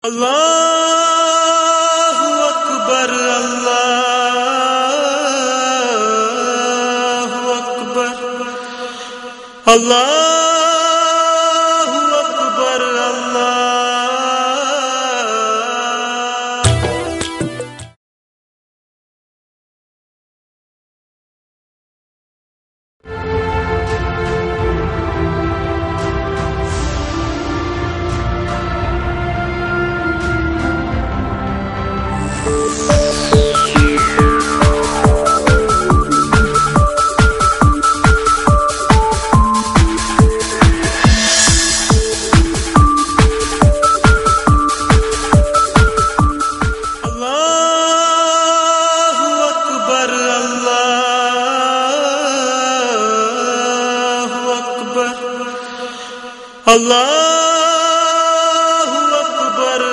അല്ലാഹു അക്ബർ അല്ലാഹു അക്ബർ അല്ലാഹു അക്ബർ അല്ലാഹ് അല്ലാഹു അക്ബർ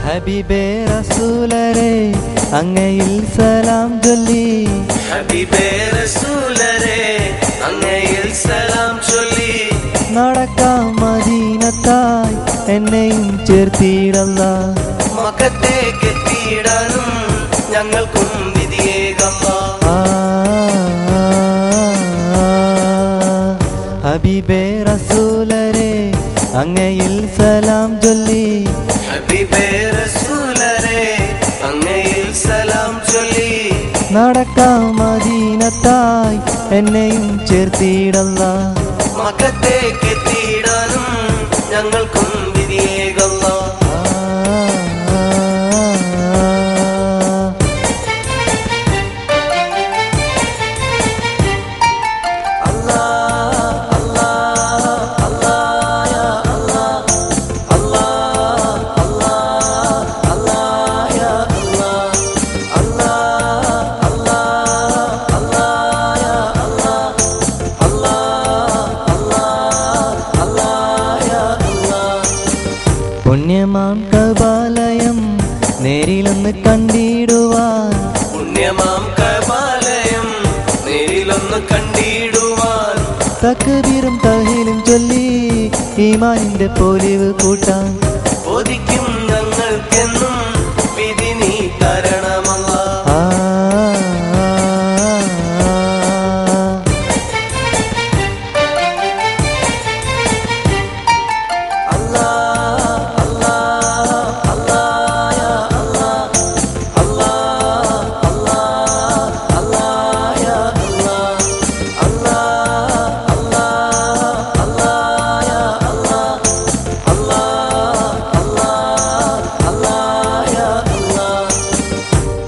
ഹബീബേ റസൂലരെ അങ്ങയിൽ സലാം ചൊല്ലി ഹബീബേ റസൂലരെ അങ്ങയിൽ സലാം ചൊല്ലി നടക്കാം മദീനത്തായി എന്നെയും ചേർത്തിടല്ലാ മക്കത്തേക്ക് എത്തിയിടാനും ഞങ്ങൾക്കും വിധിയേകല്ലാ ഹബീബേ റസൂലരെ അങ്ങയിൽ സലാം ചൊല്ലി ഹബീബേ റസൂലരെ അങ്ങയിൽ സലാം ചൊല്ലി നടക്കാം മദീനത്തായി എന്നെയും ചേർത്തിടല്ലാ മക്കത്തേക്ക് എത്തിയിടാനും ഞങ്ങൾക്കും വിധിയേകല്ലാ പുണ്യമാം കബാലയം നേരിലൊന്ന് കണ്ടിടുവാൻ പുണ്യമാം കബാലയം നേരിലൊന്ന് കണ്ടിടുവാൻ തക്ബീറും തഹ്ലീലും ചൊല്ലി ഈമാനിന്റെ പൊലിവ് കൂട്ടാൻ ബോധിക്കും ഞങ്ങൾക്കെന്നും വിധി നീ തരണമല്ലാ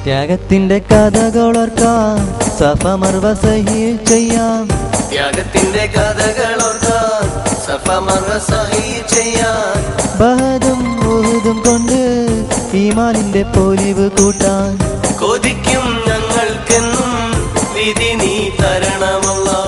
ത്യാഗത്തിന്റെ കഥകളോർക്കാം സഫ മർവ സഹീൽ ചെയ്യാം ത്യാഗത്തിന്റെ കഥകളോർക്കാൻ സഫ മർവ സഹീൽ ചെയ്യാൻ ബഹദും ഉഹുദും കൊണ്ട് ഈമാനിന്റെ പൊലിവ് കൂട്ടാൻ കൊതിക്കും ഞങ്ങൾക്കെന്നും വിധി നീ തരണമല്ലാ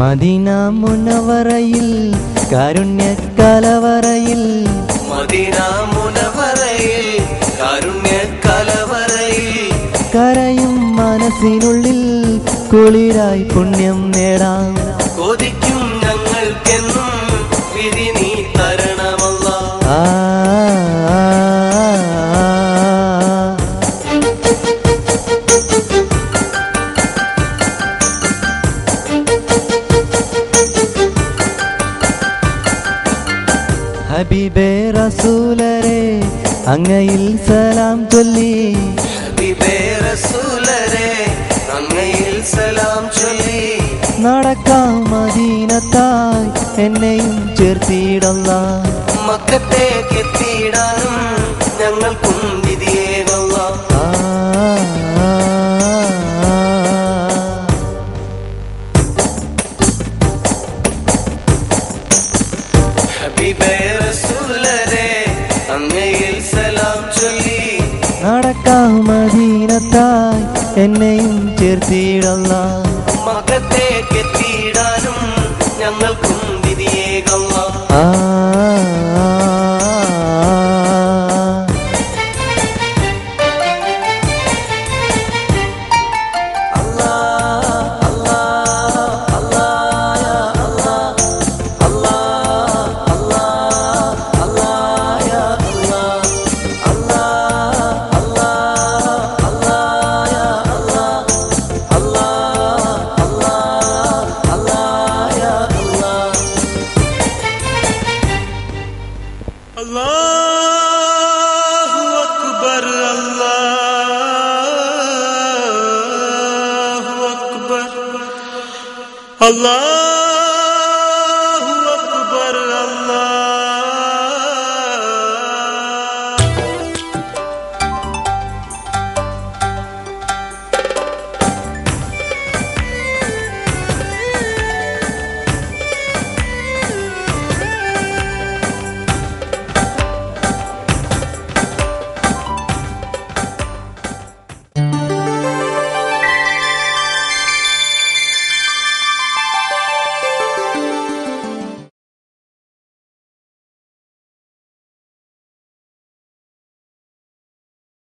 മദീന മുനവറയിൽ കാരുണ്യ കലവറയിൽ മദീന മുനവറയിൽ കാരുണ്യ കലവറയിൽ കരയും മനസ്സിനുള്ളിൽ കുളിരായി പുണ്യം നേടാം കൊതിക്കും ഞങ്ങൾക്കെന്നും വിധി നീ തരണമല്ലാ ഹബീബേ റസൂലരെ അങ്ങയിൽ സലാം ചൊല്ലി ഹബീബേ റസൂലരെ അങ്ങയിൽ സലാം ചൊല്ലി നടക്കാം മദീനത്തായി എന്നെയും ചേർത്തിടല്ലാ മക്കത്തേക്ക് എത്തിയിടാനും ഞങ്ങൾക്കും വിധിയേകല്ലാ ഹബീബേ റസൂലരെ അങ്ങയിൽ സലാം ചൊല്ലി നടക്കാം മദീനത്തായി എന്നെയും ചേർത്തിടല്ലാ മക്കത്തേക്ക് എത്തിയിടാനും ഞങ്ങൾക്കും വിധിയേകല്ലാ Allahu Akbar, Allahu Akbar, Allah